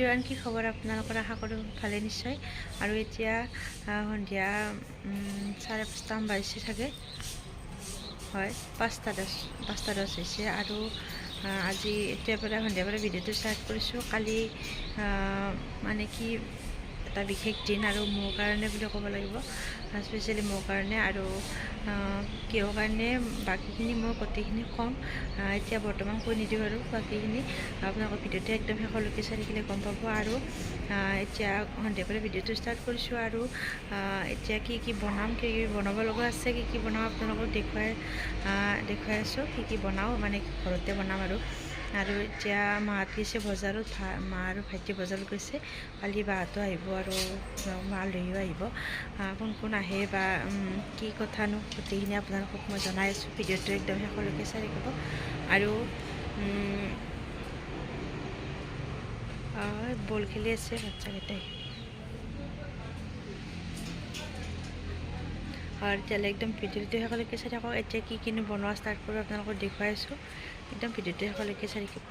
Everyone, কি খবৰ আপোনালোকৰ? আশা কৰোঁ ভালে নিশ্চয়। আৰু এতিয়া সন্ধিয়া 5:30মান বাজিছে চাগে, হয় 5:10 হৈছে। আৰু আজি এতিয়াৰ পৰা সন্ধিয়াৰ পৰা ভিডিঅ'টো ষ্টাৰ্ট কৰিছোঁ। কালি মানে কি এটা বিশেষ দিন আৰু মোৰ কাৰণে বুলি ক'ব লাগিব, স্পেচিয়েলি মোৰ কাৰণে। আৰু কিহৰ কাৰণে বাকীখিনি মই গোটেইখিনি ক'ম, এতিয়া বৰ্তমান কৈ নিদিওঁ আৰু বাকীখিনি আপোনালোকৰ ভিডিঅ'টো একদম শেষলৈকে চাই থাকিলে গম পাব। আৰু এতিয়া সন্ধিয়াৰ পৰা ভিডিঅ'টো ষ্টাৰ্ট কৰিছোঁ। আৰু এতিয়া কি বনাম, কি বনাব লগা আছে, কি বনাম আপোনালোকক দেখুৱাই আছোঁ। কি বনাওঁ মানে ঘৰতে বনাম। আৰু এতিয়া মাহঁত গৈছে বজাৰত, মা আৰু ভাইটি বজাৰত গৈছে। কালি বাহঁতো আহিব আৰু আলহীও আহিব। কোন আহে বা কি কথানো, গোটেইখিনি আপোনালোকক মই জনাই আছোঁ। ভিডিঅ'টো একদম শেষলৈকে চাই থাকিব। আৰু বল খেলি আছে বাচ্চাকেইটাই। আৰু তেতিয়াহ'লে একদম ভিডিঅ'টো শেষলৈকে চাই থাকক। এতিয়া কিনো বনোৱা ষ্টাৰ্ট কৰোঁ, আপোনালোকক দেখুৱাই আছোঁ। একদম ভিডিঅ'টো শেষলৈকে চাই থাকিব।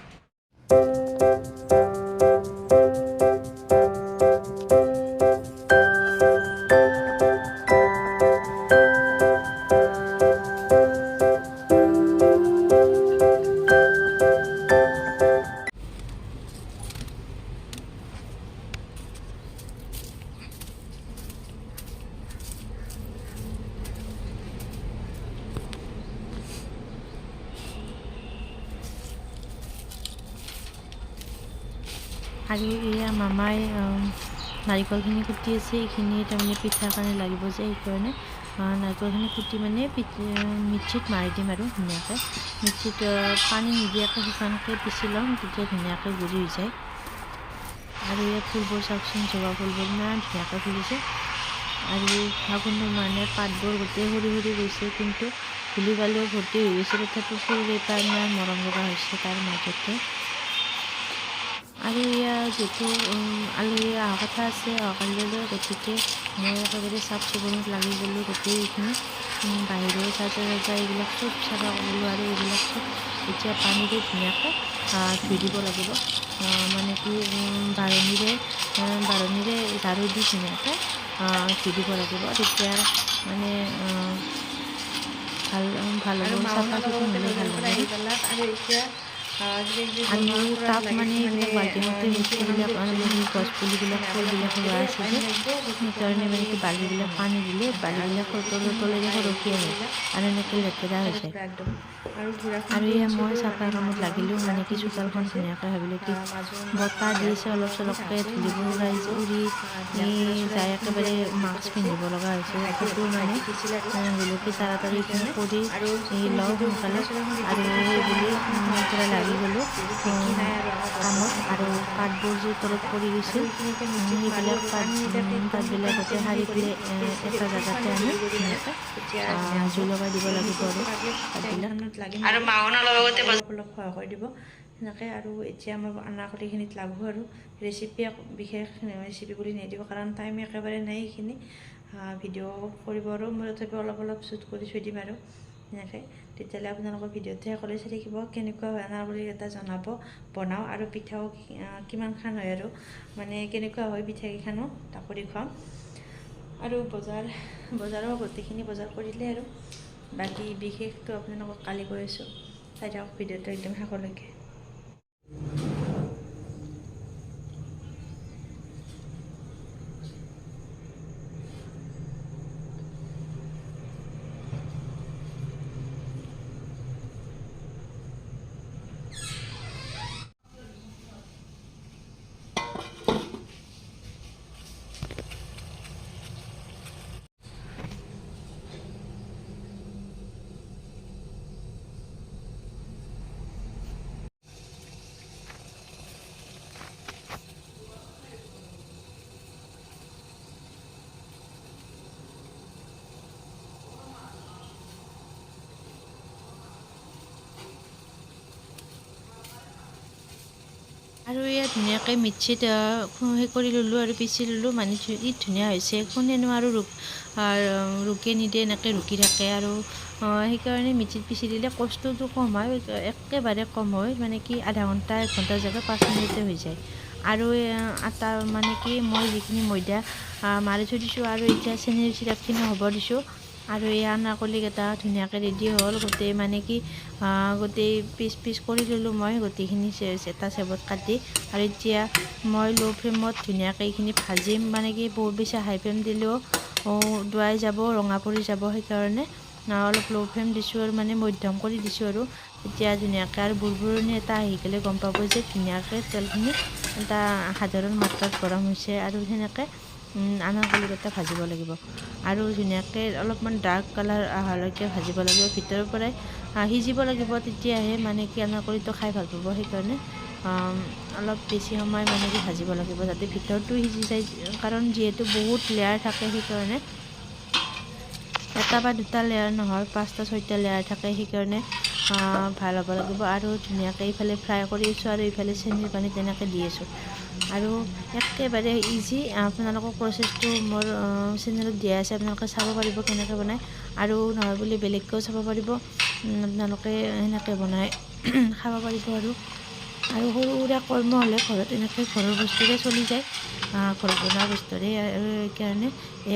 আৰু এয়া মামাই নাৰিকলখিনি কুটি আছে। এইখিনি তাৰমানে পিঠাৰ কাৰণে লাগিব যে, সেইকাৰণে নাৰিকলখিনি কুটি মানে মিক্সিত মাৰি দিম আৰু ধুনীয়াকৈ। মিক্সিত পানী নিদিয়াকৈ শুকানকৈ পিচি ল'ম, তেতিয়া ধুনীয়াকৈ গুড়ি হৈ যায়। আৰু ইয়াত ফুলবোৰ চাওকচোন, জবা ফুলবোৰ ইমান ধুনীয়াকৈ ফুলিছে। আৰু ফাগুনৰ মানে পাতবোৰ গোটেই সৰি গৈছে, কিন্তু ধূলি বালিও ভৰ্তি হৈ গৈছে। তথাপিও ফুলকেইটা ইমান মৰম লগা হৈছে তাৰ মাজতে। আৰু ইয়াত যিহেতু আলহী অহা কথা আছে অহাকালিলৈ, গতিকে মই একেবাৰে চাফ চিকুণত লাগি গ'লোঁ। গোটেইখিনি বাহিৰৰ চাজা এইবিলাক চব চাফা কৰিলোঁ। আৰু এইবিলাক চব এতিয়া পানীৰে ধুনীয়াকৈ ধুই দিব লাগিব। মানে কি বাৰণিৰে ঝাৰু দি ধুনীয়াকৈ ধুই দিব লাগিব। তেতিয়া মানে ভাল হ'ব, চাফা চিকুণ হ'লে ভাল হ'ব। আৰু তাপ মানে এইবিলাক বাল্টিঙতে বস্তুবিলাক গছ পুলিবিলাক ফুলবিলাক ৰোৱা আছে যে, সেইকাৰণে মানে কি বাল্টিবিলাক পানী দিলে বাল্টিবিলাক তলেৰে সৰকি আহে আৰু এনেকৈ লেতেৰা হৈ যায়। আৰু এয়া মই চাফা কামত লাগিলোঁ, মানে কি চোতালখন ধুনীয়াকৈ ভাবিলোঁ কি বতাহ দি আছে অলপ চলপকৈ, ধূলিবোৰ উৰি যায়। একেবাৰে মাস্ক পিন্ধিব লগা হৈছে। তথাপিও মানে ভাবিলোঁ কি তাড়াতাড়ি এইখিনি কৰি লওঁ সোনকালে। আৰু সেইবুলি পূৰা লাগি গ'লোঁ কামত। আৰু পাতবোৰ যে তলত পৰি গৈছিল, সেইবিলাক পাতবিলাক গোটেই সাৰি পেলাই এটা জেগাতে আনি ধুনীয়াকৈ জুই লগাই দিব লাগিব। আৰু পাতবিলাক আৰু মাওনৰ লগতে অলপ সহায় কৰি দিব সেনেকৈ। আৰু এতিয়া মই আনাকাটিখিনিত লাগোঁ। আৰু বিশেষ ৰেচিপি বুলি নিদিব, কাৰণ টাইম একেবাৰে নাই এইখিনি ভিডিঅ' কৰিব। আৰু মই তথাপিও অলপ শ্বুট কৰি থৈ দিম আৰু সেনেকৈ। তেতিয়াহ'লে আপোনালোকৰ ভিডিঅ'টো শেষলৈ চাই থাকিব। কেনেকুৱা হয় আনাৰকলি এটা জনাব, বনাওঁ। আৰু পিঠাও কিমান খান হয়, আৰু মানে কেনেকুৱা হয় পিঠাকেইখানো তাকো দেখুৱাম। আৰু বজাৰৰ গোটেইখিনি বজাৰ কৰিলে। আৰু বাকী বিশেষটো আপোনালোকক কালি কৈ আছোঁ, চাই থাকক ভিডিঅ'টো একদম শেষলৈকে। আৰু ইয়াত ধুনীয়াকৈ মিক্সিত সেই কৰি ল'লোঁ আৰু পিচি ল'লোঁ। মানে ই ধুনীয়া হৈছে, কোনেনো আৰু ৰুকি নিদিয়ে, এনেকৈ ৰুকি থাকে। আৰু সেইকাৰণে মিক্সিত পিচি দিলে কষ্টটো কম হয়, একেবাৰে কম হয়। মানে কি আধা ঘণ্টা 1 ঘণ্টাৰ জেগাত 5 মিনিটতে হৈ যায়। আৰু আটা মানে কি মই যিখিনি ময়দা মাৰি থৈ দিছোঁ আৰু এতিয়া চেনীৰ চিৰাপখিনি হ'ব দিছোঁ আৰু এই আনাৰকলিকেইটা ধুনীয়াকৈ ৰেডি হ'ল গোটেই মানে কি গোটেই পিচ কৰি ল'লোঁ মই গোটেইখিনি এটা চেপত কাটি আৰু এতিয়া মই ল' ফ্লেমত ধুনীয়াকৈ এইখিনি ভাজিম মানে কি বহুত বেছি হাই ফ্লেম দিলেও ডুৱাই যাব ৰঙা পৰি যাব সেইকাৰণে অলপ ল' ফ্লেম দিছোঁ আৰু মানে মধ্যম কৰি দিছোঁ আৰু এতিয়া ধুনীয়াকৈ আৰু বুৰবুৰণি এটা আহি গ'লে গম পাব যে ধুনীয়াকৈ তেলখিনি এটা সাধাৰণ মাত্ৰাত গৰম হৈছে আৰু সেনেকৈ আনাৰকলিকেইটা ভাজিব লাগিব আৰু ধুনীয়াকৈ অলপমান ডাৰ্ক কালাৰ অহালৈকে ভাজিব লাগিব ভিতৰৰ পৰাই সিজিব লাগিব তেতিয়াহে মানে কি আনাৰকলিটো খাই ভাল পাব সেইকাৰণে অলপ বেছি সময় মানে কি ভাজিব লাগিব যাতে ভিতৰটো সিজি যায় কাৰণ যিহেতু বহুত লেয়াৰ থাকে সেইকাৰণে এটা বা দুটা লেয়াৰ নহয় 5টা 6টা লেয়াৰ থাকে সেইকাৰণে ভাল হ'ব লাগিব আৰু ধুনীয়াকৈ এইফালে ফ্ৰাই কৰি আছোঁ আৰু এইফালে চেনিৰ পানী তেনেকৈ দি আছোঁ আৰু একেবাৰে ইজি আপোনালোকৰ প্ৰচেছটো মোৰ চেনেলত দিয়া আছে আপোনালোকে চাব পাৰিব কেনেকৈ বনায় আৰু নহয় বুলি বেলেগকৈও চাব পাৰিব আপোনালোকে সেনেকৈ বনাই খাব পাৰিব আৰু সৰু সুৰা কৰ্ম হ'লে ঘৰত এনেকৈ ঘৰৰ বস্তুৰে চলি যায় ঘৰত বনোৱা বস্তুৰে আৰু সেইকাৰণে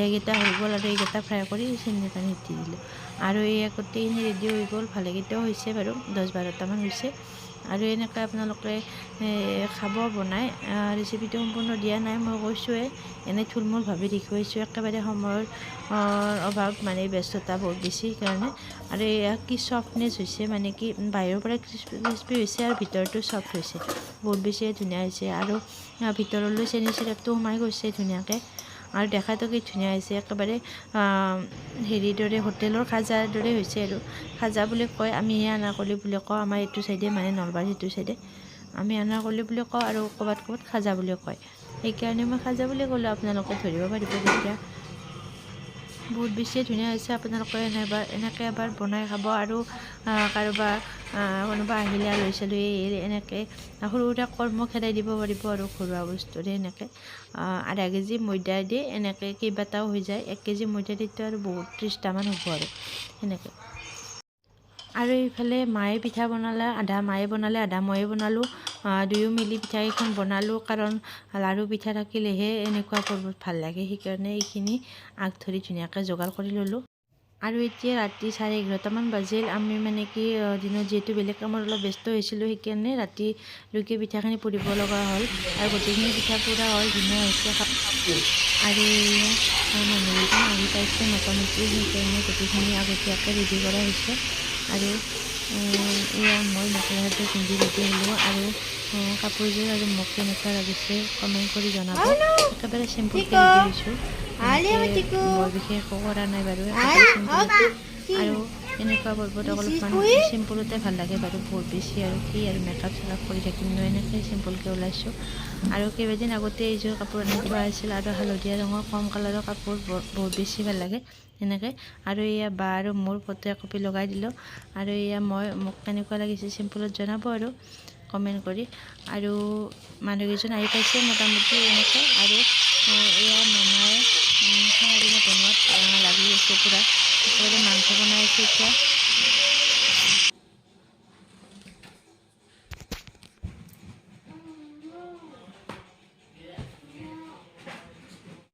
এইকেইটা হৈ গ'ল আৰু এইকেইটা ফ্ৰাই কৰি চেনিৰ পানী দি দিলোঁ আৰু এই গোটেইখিনি ৰেডি হৈ গ'ল ভালেকেইটাও হৈছে বাৰু 10-12টামান হৈছে আৰু এনেকৈ আপোনালোকে খাব বনাই ৰেচিপিটো সম্পূৰ্ণ দিয়া নাই মই কৈছোঁৱে এনেই থুলমূলভাৱে দেখুৱাইছোঁ একেবাৰে সময়ৰ অভাৱ মানে ব্যস্ততা বহুত বেছি সেইকাৰণে আৰু এয়া কি চফ্টনেছ হৈছে মানে কি বাহিৰৰ পৰা ক্ৰিস্পি হৈছে আৰু ভিতৰটো চফ্ট হৈছে বহুত বেছি ধুনীয়া হৈছে আৰু ভিতৰলৈ চেনি চিৰাপটো সোমাই গৈছে ধুনীয়াকৈ আৰু দেখাতো কি ধুনীয়া হৈছে একেবাৰে হেৰিৰ দৰে হোটেলৰ খাজাৰ দৰে হৈছে আৰু খাজা বুলি কয় আমি আনাৰকলি বুলি কওঁ আমাৰ এইটো চাইডে মানে নলবাৰীৰ সেইটো চাইডে আমি আনাৰকলি বুলি কওঁ আৰু ক'ৰবাত খাজা বুলি কয় সেইকাৰণে মই খাজা বুলি ক'লোঁ আপোনালোকে ধৰিব পাৰিব তেতিয়া বহুত বেছি ধুনীয়া হৈছে আপোনালোকে এনেকৈ এবাৰ বনাই খাব আৰু কাৰোবাৰ কোনোবা আহিলে আলহী চালহী আহিলে এনেকৈ সৰু সুৰা কৰ্ম খেদাই দিব পাৰিব আৰু ঘৰুৱা বস্তুৰে এনেকৈ আধা কেজি ময়দা দি এনেকৈ কেইবাটাও হৈ যায় 1 কেজি ময়দা দিতো আৰু বহুত 30টামান হ'ব আৰু সেনেকৈ আৰু এইফালে মায়ে পিঠা বনালে আধা মায়ে বনালে আধা ময়ে বনালোঁ দুয়ো মিলি পিঠাকেইখন বনালোঁ কাৰণ লাৰু পিঠা থাকিলেহে এনেকুৱা পৰ্বত ভাল লাগে সেইকাৰণে এইখিনি আগ ধৰি ধুনীয়াকৈ যোগাৰ কৰি ল'লোঁ আৰু এতিয়া ৰাতি 11:30মান বাজিল আমি মানে কি দিনত যিহেতু বেলেগ কামত অলপ ব্যস্ত হৈছিলোঁ সেইকাৰণে ৰাতিলৈকে পিঠাখিনি পুৰিব লগা হ'ল আৰু গোটেইখিনি পিঠা পুৰা হ'ল ধুনীয়া হৈছে আৰু মানুহকেইজন আহি পাইছে মোটামুটি সেইকাৰণে গোটেইখিনি আগতীয়াকৈ ৰেডি কৰা হৈছে আৰু এয়া মই মেখেলা চাদৰ পিন্ধি ৰেডি হ'লোঁ আৰু কাপোৰযোৰ আৰু মোক কেনেকুৱা লাগিছে কমেণ্ট কৰি জনাব একেবাৰে চিম্পুলকৈ ৰেডি হৈছোঁ বৰ বিশেষ একো কৰা নাই বাৰু একেবাৰে চিম্পুলকৈ আৰু এনেকুৱা পৰ্বত অলপমান চিম্পুলতে ভাল লাগে বাৰু বহুত বেছি আৰু কি আৰু মেকআপ চেকআপ কৰি থাকিম ন এনেকৈ চিম্পুলকৈ ওলাইছোঁ আৰু কেইবাদিন আগতে এইযোৰ কাপোৰ আনি থোৱা আছিল আৰু হালধীয়া ৰঙৰ কম কালাৰৰ কাপোৰ বহুত বেছি ভাল লাগে এনেকৈ আৰু এয়া বা আৰু মোৰ ফটো একপি লগাই দিলোঁ আৰু এয়া মোক কেনেকুৱা লাগিছে চিম্পুলত জনাব আৰু কমেণ্ট কৰি আৰু মানুহকেইজন আহি পাইছে মোটামুটি এনেকৈ আৰু এয়া মামাই খানা পিনা বনোৱাত লাগি আছে পূৰা একেবাৰে মাংস বনাই আছে এতিয়া